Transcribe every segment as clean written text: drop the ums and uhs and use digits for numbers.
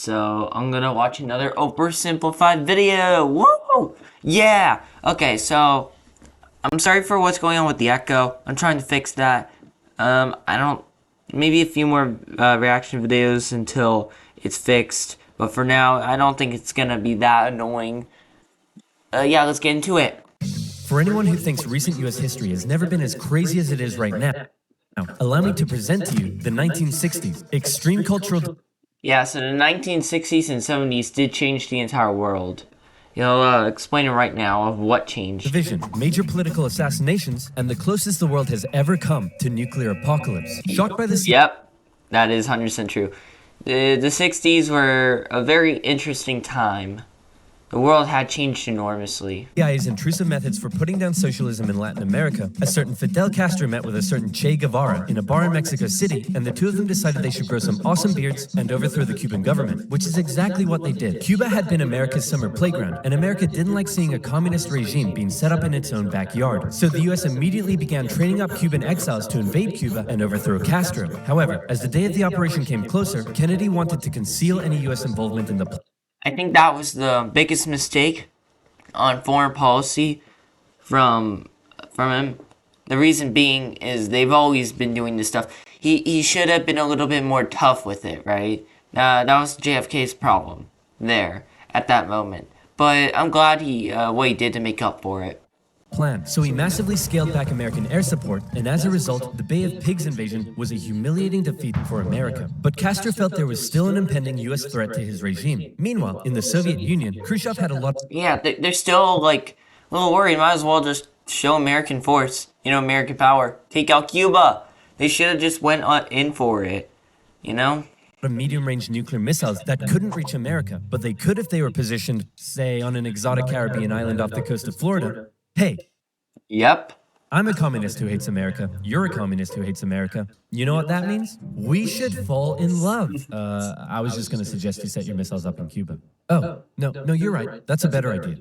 So I'm gonna watch another oversimplified video. Woo! Yeah. Okay, so I'm sorry for what's going on with the echo. I'm trying to fix that. I don't. Maybe a few more reaction videos until it's fixed. But for now, I don't think it's gonna be that annoying. Yeah, let's get into it. For anyone who thinks recent US history has never been as crazy as it is right now, allow me to present to you the 1960s. Extreme cultural... Yeah, so the 1960s and 70s did change the entire world. Explain it right now of what changed. Division, major political assassinations, and the closest the world has ever come to nuclear apocalypse. Shocked by this... Yep, that is 100% true. The 60s were a very interesting time. The world had changed enormously. CIA's intrusive methods for putting down socialism in Latin America. A certain Fidel Castro met with a certain Che Guevara in a bar in Mexico City, and the two of them decided they should grow some awesome beards and overthrow the Cuban government, which is exactly what they did. Cuba had been America's summer playground, and America didn't like seeing a communist regime being set up in its own backyard. So the US immediately began training up Cuban exiles to invade Cuba and overthrow Castro. However, as the day of the operation came closer, Kennedy wanted to conceal any US involvement in the I think that was the biggest mistake on foreign policy from him. The reason being is they've always been doing this stuff. He should have been a little bit more tough with it, right? That was JFK's problem there at that moment. But I'm glad what he did to make up for it. Plan. So he massively scaled back American air support, and as a result, the Bay of Pigs invasion was a humiliating defeat for America. But Castro felt there was still an impending US threat to his regime. Meanwhile, in the Soviet Union, Khrushchev had a lot... Yeah, they're still, like, a little worried. Might as well just show American force, American power. Take out Cuba. They should have just went in for it, medium-range nuclear missiles that couldn't reach America, but they could if they were positioned, say, on an exotic Caribbean island off the coast of Florida. Hey. Yep. I'm a communist who hates America. You're a communist who hates America. You know what that means? We should fall in love. I was just going to suggest you set your missiles up in Cuba. Oh, no, you're right. That's a better idea.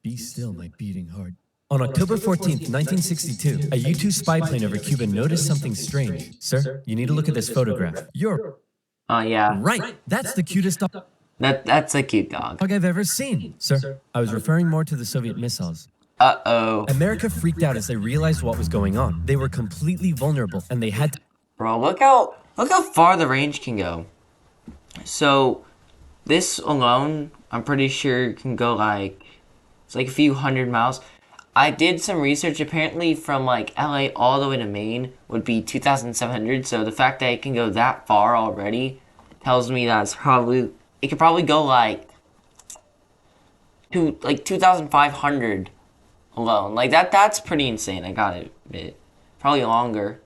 Be still, my beating heart. On October 14th, 1962, a U-2 spy plane over Cuba noticed something strange. Sir, you need to look at this photograph. You're... Oh, yeah. Right. That's the cutest dog. That's a cute dog. I've ever seen. Sir, I was referring more to the Soviet missiles. Uh-oh. America freaked out as they realized what was going on. They were completely vulnerable, and they had to... Bro, look how far the range can go. So, this alone, I'm pretty sure can go it's like a few hundred miles. I did some research. Apparently, from LA all the way to Maine would be 2,700. So the fact that it can go that far already tells me that it could probably go to 2,500 alone. That's pretty insane. I gotta admit, probably longer.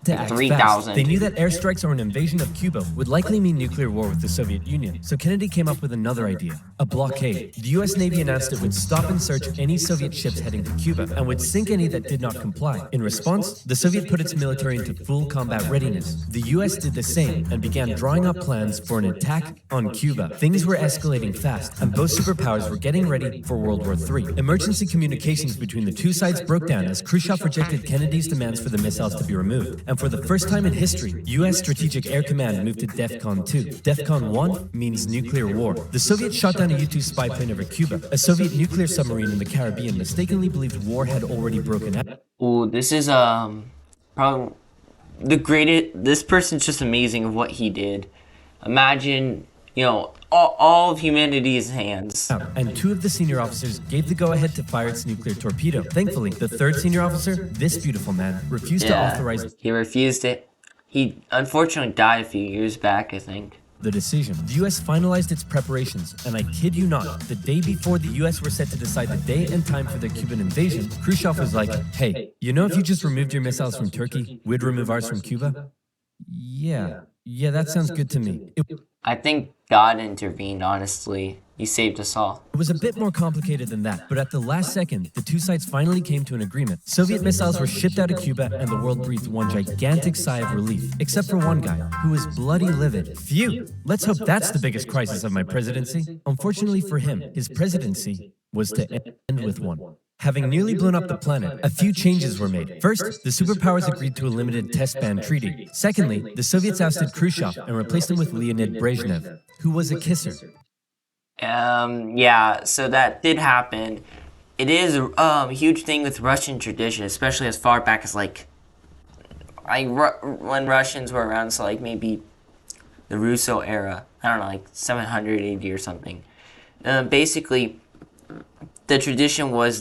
To act 3,000. They knew that airstrikes or an invasion of Cuba would likely mean nuclear war with the Soviet Union, so Kennedy came up with another idea, a blockade. The US Navy announced it would stop and search any Soviet ships heading to Cuba and would sink any that did not comply. In response, the Soviet put its military into full combat readiness. The US did the same and began drawing up plans for an attack on Cuba. Things were escalating fast, and both superpowers were getting ready for World War III. Emergency communications between the two sides broke down as Khrushchev rejected Kennedy's demands for the missiles to be removed. And for the first time in history, U.S. Strategic Air Command moved to DEFCON 2. DEFCON 1 means nuclear war. The Soviets shot down a U-2 spy plane over Cuba. A Soviet nuclear submarine in the Caribbean mistakenly believed war had already broken out. Oh, this is probably the greatest. This person's just amazing of what he did. Imagine, all of humanity's hands. And two of the senior officers gave the go-ahead to fire its nuclear torpedo. Thankfully, the third senior officer, this beautiful man, refused to authorize... He refused it. He unfortunately died a few years back, I think. The decision. The U.S. finalized its preparations, and I kid you not, the day before the U.S. were set to decide the day and time for the Cuban invasion, Khrushchev was like, hey, if you just removed your missiles from Turkey, we'd remove ours from Cuba? Yeah, that sounds good to me. I think God intervened, honestly. He saved us all. It was a bit more complicated than that, but at the last second, the two sides finally came to an agreement. Soviet missiles were shipped out of Cuba, and the world breathed one gigantic sigh of relief, except for one guy, who was bloody livid. Phew! Let's hope that's the biggest crisis of my presidency. Unfortunately for him, his presidency was to end with one. Having nearly blown up the planet, a few changes were made. First, the superpowers agreed to a limited test ban treaty. Secondly, the Soviets ousted Khrushchev and replaced him with Leonid Brezhnev, who was a kisser. Yeah, so that did happen. It is a huge thing with Russian tradition, especially as far back as when Russians were around, so like maybe the Russo era. I don't know, like 700 AD or something. Basically, the tradition was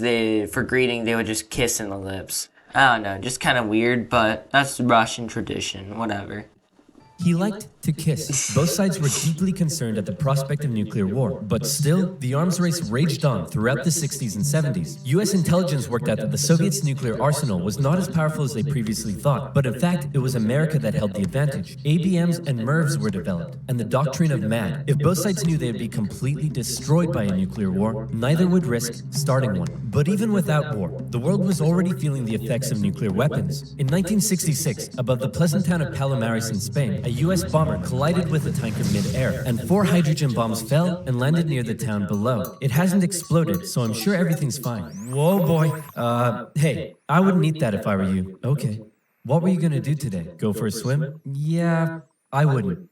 for greeting they would just kiss in the lips. I don't know, just kind of weird, but that's Russian tradition, whatever. He liked to kiss. Both sides were deeply concerned at the prospect of nuclear war, but still, the arms race raged on throughout the 60s and 70s. US intelligence worked out that the Soviets' nuclear arsenal was not as powerful as they previously thought, but in fact, it was America that held the advantage. ABMs and MIRVs were developed, and the doctrine of MAD. If both sides knew they would be completely destroyed by a nuclear war, neither would risk starting one. But even without war, the world was already feeling the effects of nuclear weapons. In 1966, above the pleasant town of Palomares in Spain, a US bomber collided with a tank in mid-air, and 4 hydrogen bombs fell and landed near the town below. It hasn't exploded, so I'm sure everything's fine. Whoa, boy. Hey, I wouldn't eat that if I were you. Okay. What were you gonna do today? Go for a swim? Yeah, I wouldn't.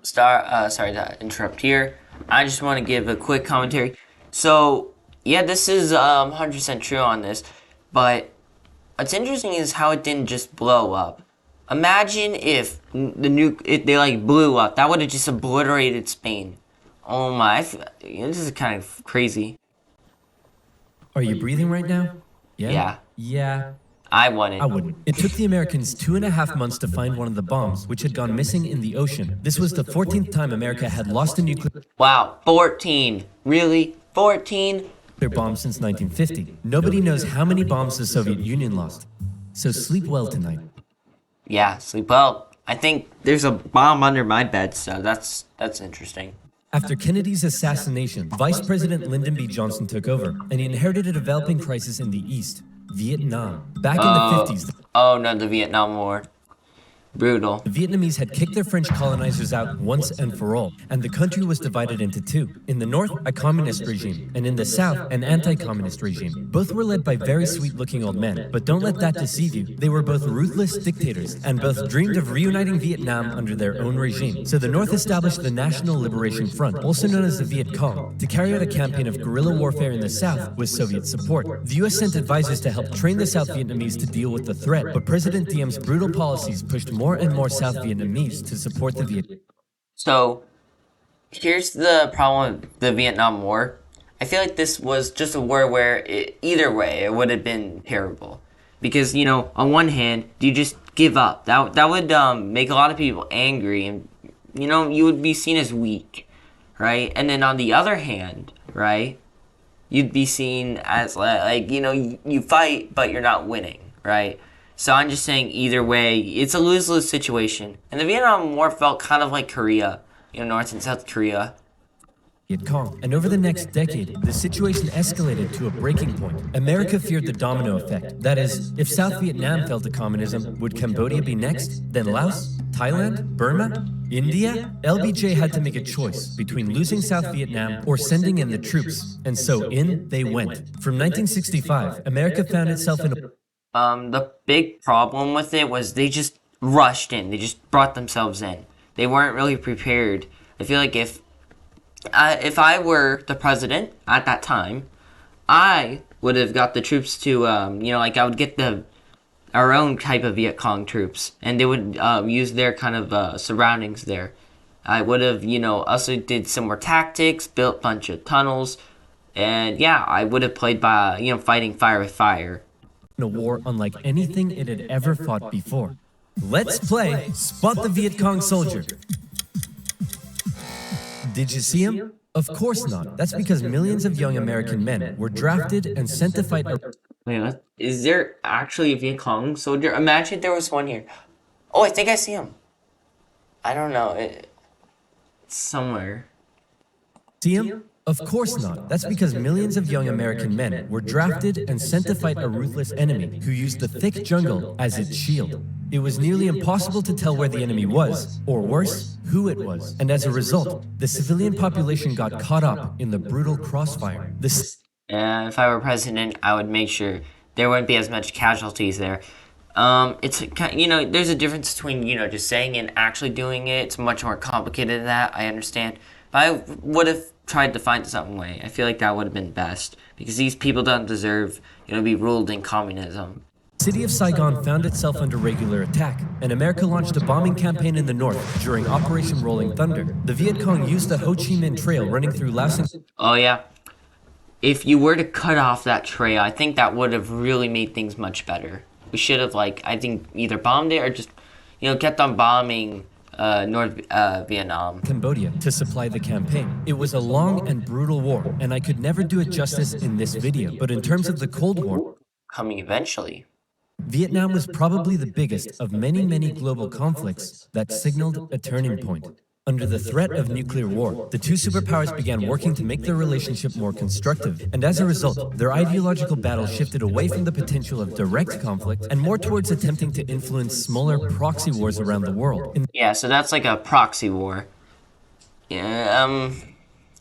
Sorry to interrupt here. I just want to give a quick commentary. So, yeah, this is 100% true on this, but what's interesting is how it didn't just blow up. Imagine if they like blew up. That would have just obliterated Spain. Oh my, this is kind of crazy. Are you breathing right now? Yeah. Yeah. I wouldn't. I wouldn't. It took the Americans 2.5 months to find one of the bombs, which had gone missing in the ocean. This was the 14th time America had lost a nuclear Wow, 14. Really? 14? bomb since 1950. Nobody knows how many bombs the Soviet Union lost. So sleep well tonight. Yeah, sleep well. I think there's a bomb under my bed, so that's interesting. After Kennedy's assassination, Vice President Lyndon B. Johnson took over, and he inherited a developing crisis in the East, Vietnam. Back in the 50s, Oh no, the Vietnam War. Brutal. the Vietnamese had kicked their French colonizers out once and for all, and the country was divided into two. In the north, a communist regime, and in the south, an anti-communist regime. Both were led by very sweet-looking old men, but don't let that deceive you. They were both ruthless dictators, and both dreamed of reuniting Vietnam under their own regime. So the north established the National Liberation Front, also known as the Viet Cong, to carry out a campaign of guerrilla warfare in the south with Soviet support. The US sent advisors to help train the South Vietnamese to deal with the threat, but President Diem's brutal policies pushed more and more South Vietnamese to support the Viet. So, here's the problem with the Vietnam War. I feel like this was just a war where either way it would have been terrible, because on one hand, you just give up. That would make a lot of people angry, and you would be seen as weak, right? And then on the other hand, right, you'd be seen as you fight but you're not winning, right? So I'm just saying either way, it's a lose-lose situation. And the Vietnam War felt kind of like Korea, North and South Korea. Viet Cong. And over the next decade, the situation escalated to a breaking point. America feared the domino effect. That is, if South Vietnam fell to communism, would Cambodia be next? Then Laos? Thailand? Burma? India? LBJ had to make a choice between losing South Vietnam or sending in the troops. And so in they went. From 1965, America found itself in a The big problem with it was they just rushed in. They just brought themselves in. They weren't really prepared. I feel like if I were the president at that time, I would have got the troops to, I would get our own type of Viet Cong troops, and they would use their kind of surroundings there. I would have, also did some more tactics, built a bunch of tunnels, and yeah, I would have played by, fighting fire with fire. a war unlike anything it had ever fought before. Let's play Spot the Viet Cong Soldier. Did you see him? Of course not. That's because millions of young American men were drafted and sent to fight. Wait, is there actually a Viet Cong soldier? Imagine there was one here. Oh, I think I see him. I don't know. It's somewhere. See him? Of course not. That's because millions of young American men were drafted and sent to fight a ruthless enemy who used the thick jungle as its shield. It was nearly impossible to tell where the enemy was, or worse, who it was. And as a result, the civilian population got caught up in the brutal crossfire. If I were president, I would make sure there wouldn't be as much casualties there. It's there's a difference between just saying it and actually doing it. It's much more complicated than that. I understand, but I would have tried to find some way. I feel like that would have been best because these people don't deserve to be ruled in communism. The city of Saigon found itself under regular attack, and America launched a bombing campaign in the north during Operation Rolling Thunder. The Viet Cong used the Ho Chi Minh Trail running through Laos and Oh yeah, if you were to cut off that trail, I think that would have really made things much better. We should have I think either bombed it or just kept on bombing North Vietnam. Cambodia to supply the campaign. It was a long and brutal war, and I could never do it justice in this video. But in terms of the Cold War, Coming eventually. Vietnam was probably the biggest of many, many global conflicts that signaled a turning point. Under the threat of nuclear war, the two superpowers began working to make their relationship more constructive, and as a result, their ideological battle shifted away from the potential of direct conflict and more towards attempting to influence smaller proxy wars around the world. Yeah, so that's like a proxy war. Yeah,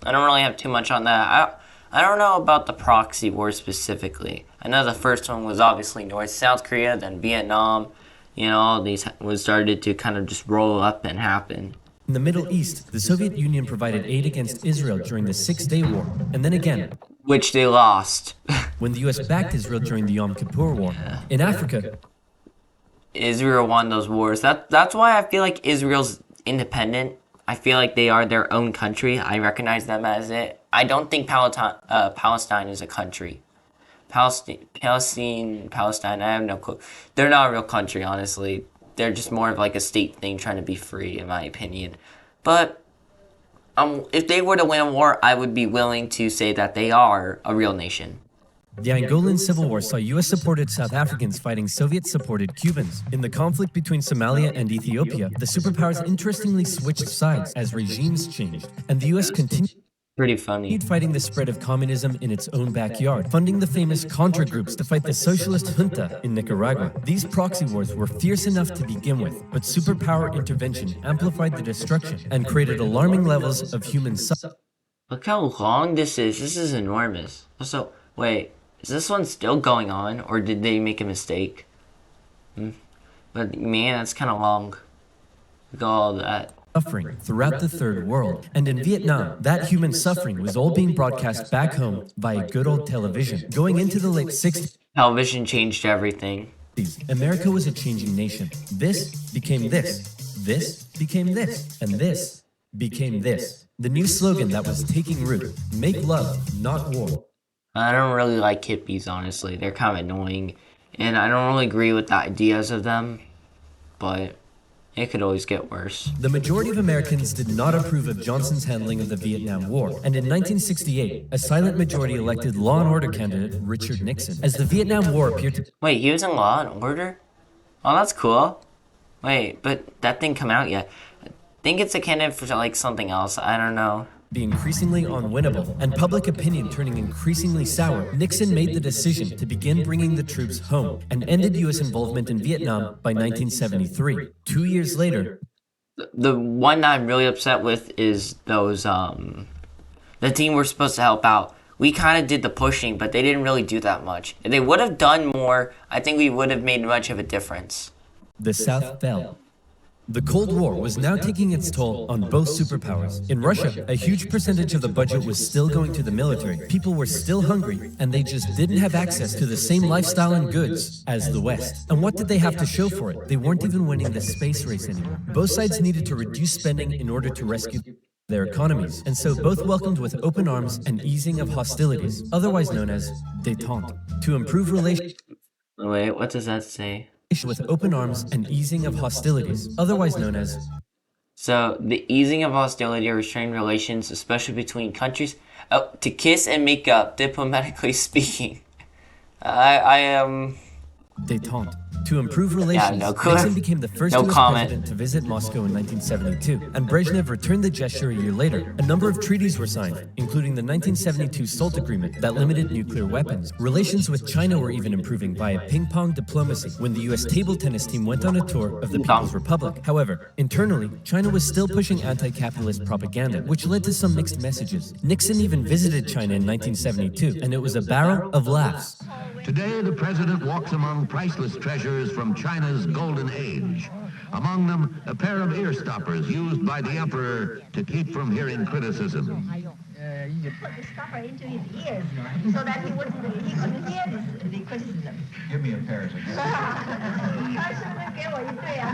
I don't really have too much on that. I don't know about the proxy war specifically. I know the first one was obviously South Korea, then Vietnam. All these was started to kind of just roll up and happen. In the Middle East, the Soviet Union provided aid against Israel during the Six-Day War, and then again, Which they lost. when the US backed Israel during the Yom Kippur War. In Africa, Israel won those wars. That's why I feel like Israel's independent. I feel like they are their own country. I recognize them as it. I don't think Palestine is a country. Palestine, I have no clue. They're not a real country, honestly. They're just more of like a state thing trying to be free, in my opinion. But if they were to win a war, I would be willing to say that they are a real nation. the Angolan Civil War saw US-supported South Africans fighting Soviet-supported Cubans. In the conflict between Somalia and Ethiopia, the superpowers interestingly switched sides as regimes changed, and the US continued Pretty funny. fighting the spread of communism in its own backyard, funding the famous Contra groups to fight the socialist junta in Nicaragua. These proxy wars were fierce enough to begin with, but superpower intervention amplified the destruction and created alarming levels of human suffering. Look how long this is. This is enormous. Also, wait, is this one still going on, or did they make a mistake? But man, that's kind of long. Look at all that. Suffering throughout the Third World. And in Vietnam, that human suffering was all being broadcast back home via good old television. Going into the late 60s, Television changed everything. America was a changing nation. This became this. This became this. And this became this. The new slogan that was taking root: make love, not war. I don't really like hippies, honestly. They're kind of annoying. And I don't really agree with the ideas of them. But it could always get worse. The majority of Americans did not approve of Johnson's handling of the Vietnam War, and in 1968, a silent majority elected Law and Order candidate Richard Nixon. As the Vietnam War appeared to Wait, he was in Law and Order? Oh, that's cool. Wait, but that didn't come out yet. I think it's a candidate for like something else. I don't know. be increasingly unwinnable, and public opinion turning increasingly sour, Nixon made the decision to begin bringing the troops home and ended U.S. involvement in Vietnam by 1973. 2 years later, The one that I'm really upset with is those, the team we're supposed to help out. We kind of did the pushing, but they didn't really do that much. If they would have done more, I think we would have made much of a difference. the South fell. The Cold War was now taking its toll on both superpowers. In Russia, a huge percentage of the budget was still going to the military. People were still hungry, and they just didn't have access to the same lifestyle and goods as the West. And what did they have to show for it? They weren't even winning the space race anymore. Both sides needed to reduce spending in order to rescue their economies, and so both welcomed with open arms an easing of hostilities, otherwise known as détente, to improve relations. Wait, what does that say? With open arms and easing of hostilities, otherwise known as. So, the easing of hostility or restrained relations, especially between countries, to kiss and make up, diplomatically speaking. I am... Détente, To improve Yeah, relations, no clue. Nixon became the first No US comment. president to visit Moscow in 1972, and Brezhnev returned the gesture a year later. A number of treaties were signed, including the 1972 SALT Agreement that limited nuclear weapons. Relations with China were even improving via ping-pong diplomacy when the US table tennis team went on a tour of the People's Republic. However, internally, China was still pushing anti-capitalist propaganda, which led to some mixed messages. Nixon even visited China in 1972, and it was a barrel of laughs. Today, the president walks among priceless treasures from China's golden age. Among them, a pair of ear stoppers used by the emperor to keep from hearing criticism. Put the stopper into his ears so that he couldn't hear the criticism. Give me a pair of them. 他是不是给我一对啊？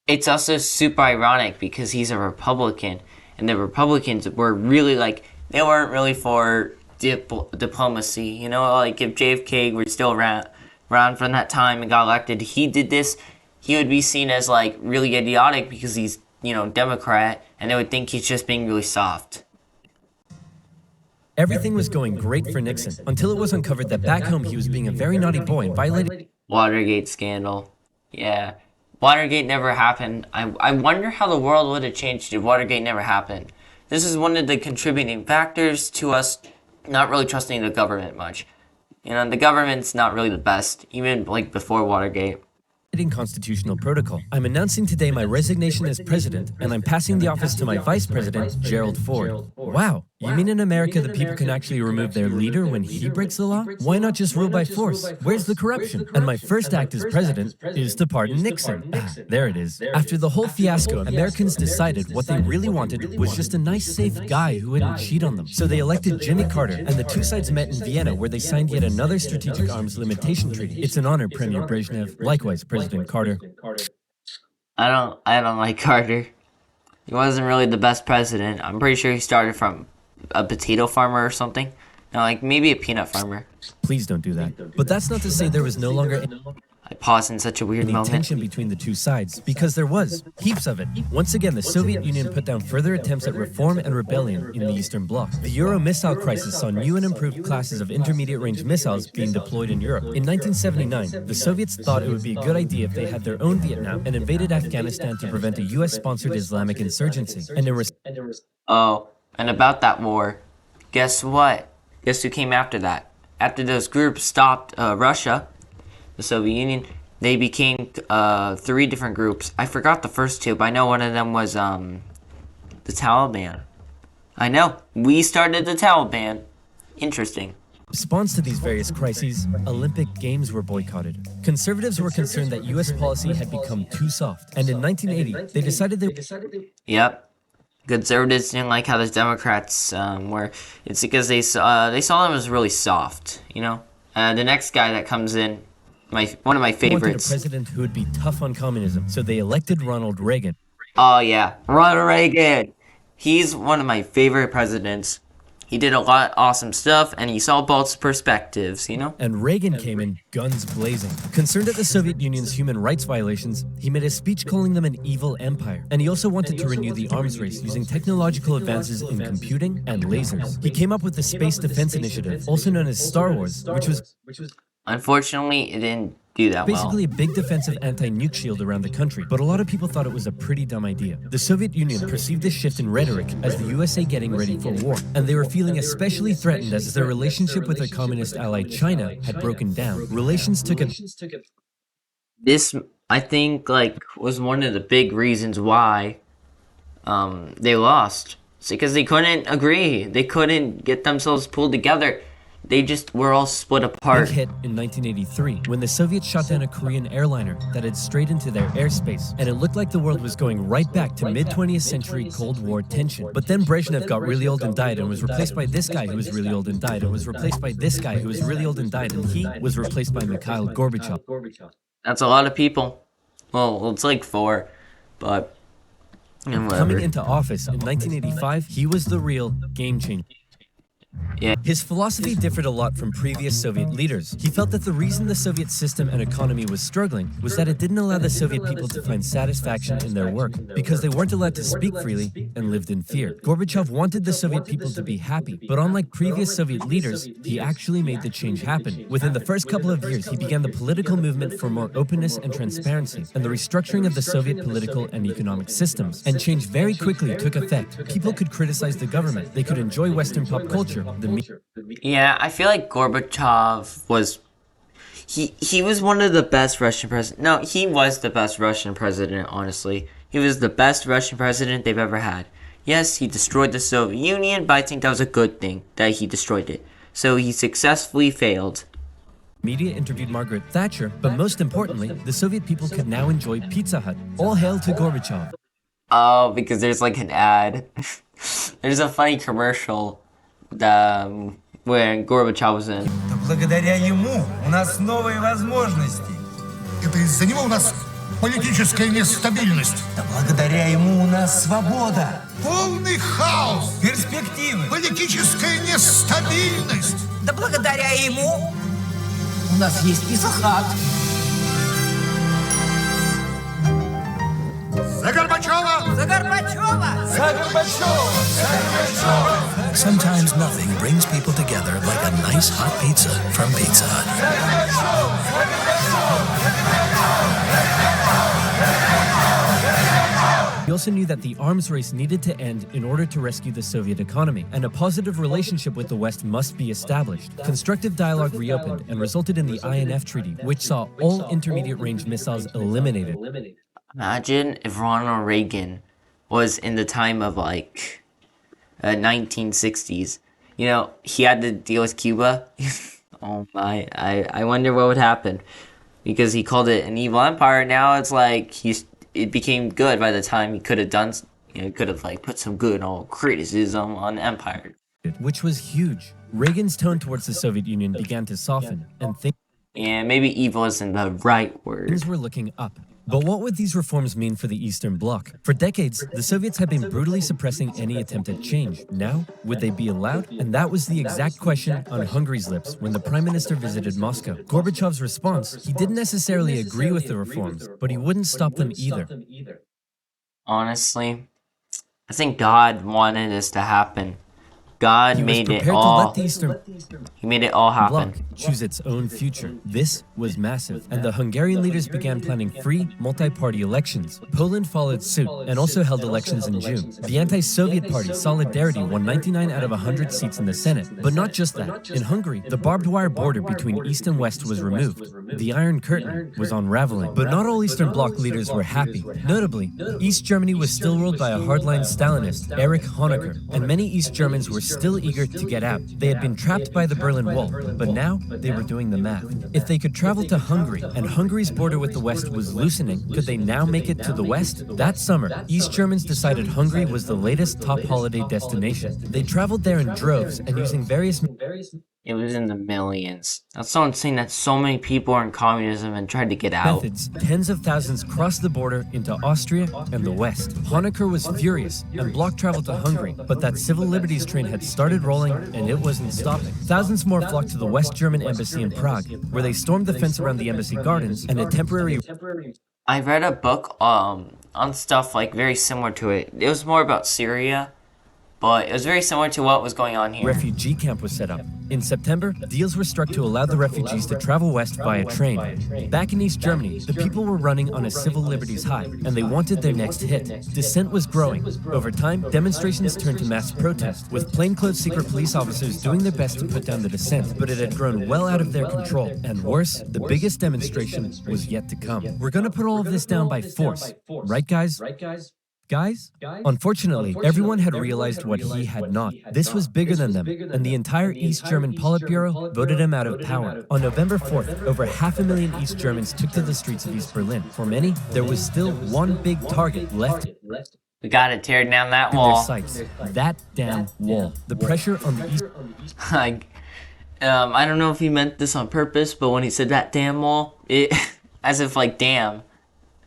It's also super ironic because he's a Republican, and the Republicans were really like, they weren't really for diplomacy. You know, like if JFK were still around from that time and got elected, he did this, he would be seen as like really idiotic because he's, you know, Democrat, and they would think he's just being really soft. Everything was going great for Nixon until it was uncovered that back home he was being a very naughty boy and violating Watergate scandal. Yeah. Watergate never happened. I wonder how the world would have changed if Watergate never happened. This is one of the contributing factors to us not really trusting the government much. You know, the government's not really the best, even like before Watergate. constitutional protocol. I'm announcing today my resignation as president, and I'm passing the office to my vice president, Gerald Ford. Wow, you mean in America the people can actually remove their leader when he breaks the law? Why not just rule by force? Where's the corruption? And my first act as president is to pardon Nixon. There it is. After the whole fiasco, Americans decided what they really wanted was just a nice, safe guy who wouldn't cheat on them. So they elected Jimmy Carter, and the two sides met in Vienna, where they signed yet another strategic arms limitation treaty. It's an honor, Premier Brezhnev. Likewise, President Carter. I don't like Carter. He wasn't really the best president. I'm pretty sure he started from a potato farmer or something. No, like maybe a peanut farmer. Please don't do that. But that's not to say there was no longer I paused in such a weird any moment. tension between the two sides, because there was. Heaps of it. Once again, the Soviet Union put down further attempts at reform and rebellion in the Eastern Bloc. The Euro missile crisis saw new and improved classes of intermediate-range missiles being deployed in Europe. In 1979, the Soviets thought it would be a good idea if they had their own Vietnam and invaded Afghanistan to prevent a US-sponsored Islamic insurgency. And Oh, and about that war, guess what? Guess who came after that? After those groups stopped Russia, the Soviet Union, they became 3 different groups. I forgot the first 2, but I know one of them was the Taliban. I know. We started the Taliban. Interesting. response to these various crises, Olympic Games were boycotted. Conservatives were concerned that US policy had become too soft, and in 1980, they decided they... Yep. Conservatives didn't like how the Democrats were. It's because they saw them as really soft, you know? The next guy that comes in, one of my wanted a favorites. president who would be tough on communism, so they elected Ronald Reagan. Oh yeah, Ronald Reagan. He's one of my favorite presidents. He did a lot of awesome stuff, and he saw both perspectives, you know? And Reagan came in guns blazing. Concerned at the Soviet Union's human rights violations, he made a speech calling them an evil empire. And he also wanted to renew the arms race using technological advances in computing and lasers. He came up with the Space Defense Initiative, also known as Star Wars, which was Unfortunately, it didn't do that well. basically a big defensive anti-nuke shield around the country, but a lot of people thought it was a pretty dumb idea. The Soviet Union perceived this shift in rhetoric as the USA getting ready for war, and they were feeling especially threatened as their relationship with their communist ally China had broken down. Relations took a... This, I think, was one of the big reasons why they lost. It's because they couldn't agree. They couldn't get themselves pulled together. They just were all split apart. Big hit in 1983 when the Soviets shot down a Korean airliner that had strayed into their airspace, and it looked like the world was going right back to mid-20th century Cold War tension. But then Brezhnev got really old and died, and was replaced by this guy who was really old and died, and was replaced by this guy who was really old and died, and he was replaced by Mikhail Gorbachev. That's a lot of people. Well, it's like 4, but whatever. Coming into office in 1985, he was the real game changer. Yeah. His philosophy differed a lot from previous Soviet leaders. He felt that the reason the Soviet system and economy was struggling was that it didn't allow the Soviet people to find satisfaction in their work, because they weren't allowed to speak freely and lived in fear. Gorbachev wanted the Soviet people to be happy, but unlike previous Soviet leaders, he actually made the change happen. Within the first couple of years, he began the political movement for more openness and transparency, and the restructuring of the Soviet political and economic systems. And change very quickly took effect. People could criticize the government, they could enjoy Western pop culture, Yeah, I feel like Gorbachev was he was one of the best Russian president. No, he was the best Russian president, honestly. He was the best Russian president they've ever had. Yes, he destroyed the Soviet Union, but I think that was a good thing that he destroyed it. So he successfully failed. Media interviewed Margaret Thatcher, but most importantly, the Soviet people could now enjoy Pizza Hut. All hail to Gorbachev. Oh, because there's like an ad. There's a funny commercial that when Gorbachev was in. Благодаря ему у нас новые возможности. Это из-за него у нас политическая нестабильность. Да благодаря ему у нас свобода. Полный хаос. Перспективы. Политическая нестабильность. Да благодаря ему у нас есть Писахат. За Горбачева! За Горбачева! За Горбачева! Sometimes nothing brings people together like a nice hot pizza from Pizza Hut. He also knew that the arms race needed to end in order to rescue the Soviet economy, and a positive relationship with the West must be established. Constructive dialogue reopened and resulted in the INF Treaty, which saw all intermediate-range missiles eliminated. Imagine if Ronald Reagan was in the time of like 1960s. You know, he had to deal with Cuba. Oh my, I wonder what would happen. Because he called it an evil empire. Now it's like it became good by the time he could have done, could have like put some good old criticism on the empire. Which was huge. Reagan's tone towards the Soviet Union began to soften, and Yeah, maybe evil isn't the right word. things were looking up. But what would these reforms mean for the Eastern Bloc? For decades, the Soviets had been brutally suppressing any attempt at change. Now, would they be allowed? And that was the exact question on Hungary's lips when the Prime Minister visited Moscow. Gorbachev's response, he didn't necessarily agree with the reforms, but he wouldn't stop them either. Honestly, I think God wanted this to happen. God He was made it prepared to all. let the Eastern He made it all Bloc happen. choose its own future. This was massive, and the Hungarian leaders began planning free, multi-party elections. Poland followed suit and also held elections in June. The anti-Soviet party Solidarity won 99 out of 100 seats in the Senate. But not just that. In Hungary, the barbed wire border between East and West was removed. The Iron Curtain was unraveling. But not all Eastern Bloc leaders were happy. Notably, East Germany was still ruled by a hardline Stalinist, Erich Honecker, and many East Germans were still eager to get out. They had been trapped by the Berlin Wall, but now they were doing the math. If they could travel to Hungary, and Hungary's border with the West was loosening, could they now make it to the West? That summer, East Germans decided Hungary was the latest top holiday destination. They traveled there in droves, and using various It was in the millions. That's so insane that so many people are in communism and tried to get out. methods, tens of thousands crossed the border into Austria and the West. Honecker was furious, and Bloc traveled to Hungary, but that civil liberties train had started rolling, and it wasn't stopping. Thousands more flocked to the West German embassy in Prague, where they stormed the fence around the embassy gardens, and a temporary I read a book on stuff like very similar to it. It was more about Syria, but it was very similar to what was going on here. refugee camp was set up. In September, deals were struck to allow the refugees to travel west via train. Back in East Germany, the people were running on a civil liberties high, and they wanted their next hit. Dissent was growing. Over time, demonstrations turned to mass protest, with plainclothes secret police officers doing their best to put down the dissent, but it had grown well out of their control. And worse, the biggest demonstration was yet to come. We're gonna put all of this down by force. Right, guys? Guys? Unfortunately, everyone had realized what he had not. This was bigger than them, and the entire East German Politburo voted him out of power. On November 4th, over 500,000 East Germans took to the streets of East Berlin. For many, there was still one big target left We gotta tear down that in their wall. sights. That damn wall. The pressure on the East Like, I don't know if he meant this on purpose, but when he said that damn wall, it as if like damn.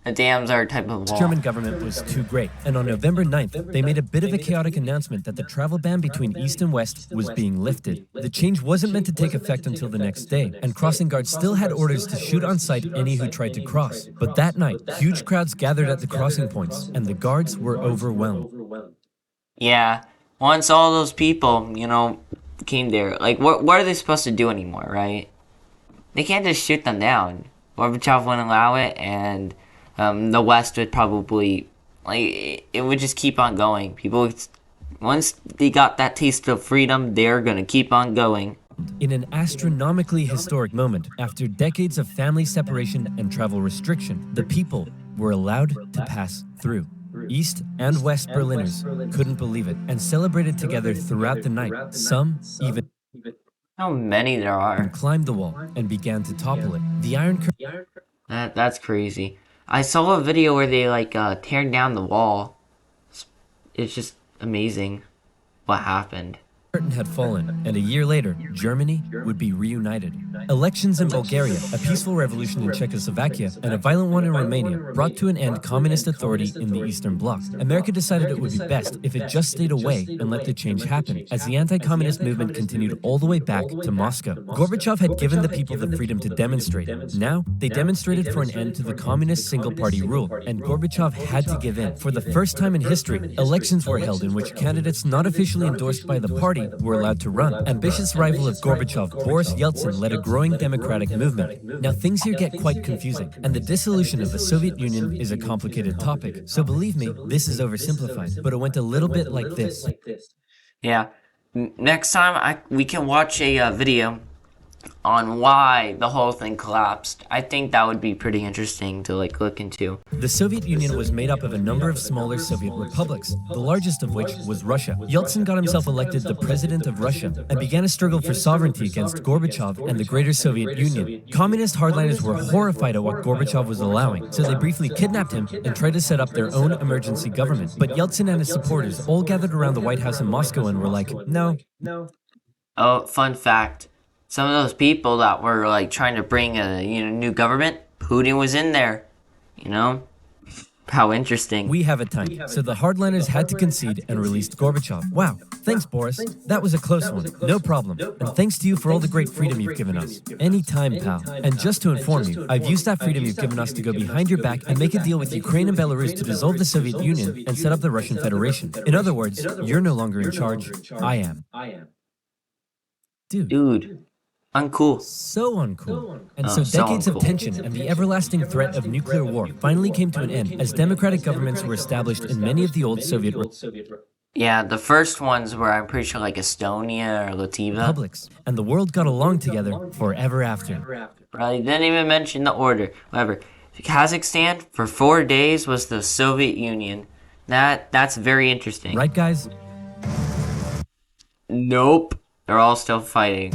the dams are a type of The wall. German government was too great, and on November 9th, they made a bit of a chaotic announcement that the travel ban between East and West was being lifted. The change wasn't meant to take effect until the next day, and crossing guards still had orders to shoot on sight any who tried to cross. But that night, huge crowds gathered at the crossing points, and the guards were overwhelmed. Yeah, once all those people, came there, like, what are they supposed to do anymore, right? They can't just shoot them down. Gorbachev wouldn't allow it, and the West would probably, it would just keep on going. People, once they got that taste of freedom, they're gonna keep on going. In an astronomically historic moment, after decades of family separation and travel restriction, the people were allowed to pass through. East and West Berliners couldn't believe it and celebrated together throughout the night. Some even How many there are. climbed the wall and began to topple it. The Iron Curtain That's crazy. I saw a video where they tear down the wall. It's just amazing what happened. had fallen, and a year later, Germany would be reunited. Elections in Bulgaria, a peaceful revolution in Czechoslovakia, and a violent one in Romania brought to an end communist authority in the Eastern Bloc. America decided it would be best if it just stayed away and let the change happen, as the anti-communist movement continued all the way back to Moscow. Gorbachev had given the people the freedom to demonstrate. Now, they demonstrated for an end to the communist single-party rule, and Gorbachev had to give in. For the first time in history, elections were held in which candidates not officially endorsed by the party were allowed to run. Ambitious rival of Gorbachev, Boris Yeltsin, led a growing democratic movement. Now things here get quite confusing, and the dissolution of the Soviet Union is a complicated topic. So believe me, this is oversimplified, but it went a little bit like this. Yeah. Next time we can watch a video on why the whole thing collapsed. I think that would be pretty interesting to look into. The Soviet Union was made up of a number of smaller Soviet republics, the largest of which was Russia. Yeltsin got himself elected the president of Russia and began a struggle for sovereignty against Gorbachev and the greater Soviet Union. Communist hardliners were horrified at what Gorbachev was allowing, so they briefly kidnapped him and tried to set up their own emergency government. But Yeltsin and his supporters all gathered around the White House in Moscow and were like, no. Oh, fun fact. Some of those people that were trying to bring a new government, Putin was in there. How interesting. We have a time. So the hardliners had to concede and released Gorbachev. Wow. Thanks, Boris. That was a close one. No problem. And thanks to you for all the great freedom you've given us. Anytime, pal. And just to inform you, I've used that freedom you've given us to go behind your back and make a deal with Ukraine and Belarus to dissolve the Soviet Union and set up the Russian Federation. In other words, you're no longer in charge. I am. Dude. Uncool. So uncool. And Oh, so so decades of uncool. tension and the everlasting threat of nuclear war finally came to an end as democratic governments were established in many of the old Soviet Yeah, the first ones were, I'm pretty sure, Estonia or Latvia. republics, and the world got along together forever after. Right, didn't even mention the order. Whatever. Kazakhstan, for 4 days, was the Soviet Union. That's very interesting. Right, guys? Nope. They're all still fighting.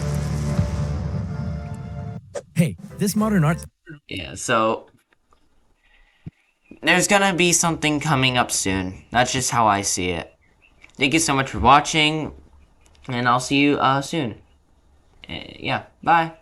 Hey, this modern art... Yeah, so there's gonna be something coming up soon. That's just how I see it. Thank you so much for watching, and I'll see you soon. Yeah, bye.